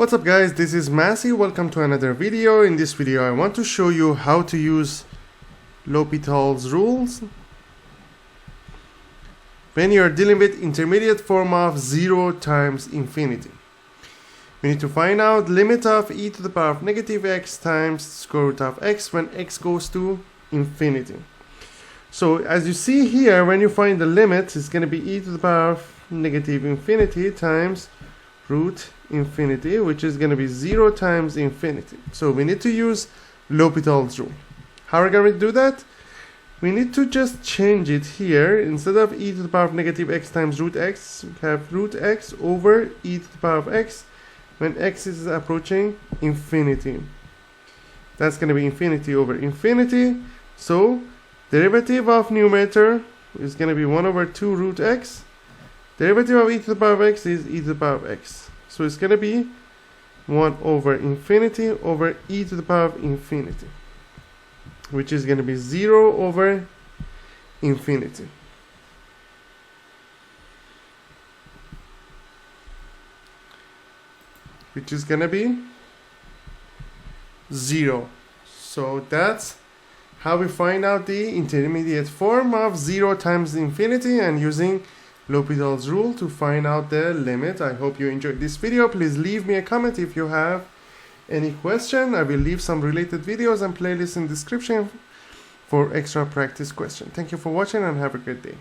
What's up guys, this is Massey. Welcome to another video. In this video I want to show you how to use L'Hopital's rules when you are dealing with intermediate form of 0 times infinity. We need to find out limit of e to the power of negative x times square root of x when x goes to infinity. So as you see here, when you find the limit, it's going to be e to the power of negative infinity times root infinity, which is going to be 0 times infinity. So we need to use L'Hopital's rule. How are we going to do that? We need to just change it here. Instead of e to the power of negative x times root x, we have root x over e to the power of x when x is approaching infinity. That's going to be infinity over infinity. So derivative of numerator is going to be 1 over 2 root x. Derivative of e to the power of x is e to the power of x. So it's going to be 1 over infinity over e to the power of infinity, which is going to be 0 over infinity. Which is going to be 0. So that's how we find out the intermediate form of 0 times infinity and using L'Hopital's rule to find out the limit. I hope you enjoyed this video. Please leave me a comment if you have any question. I will leave some related videos and playlists in the description for extra practice question. Thank you for watching and have a great day.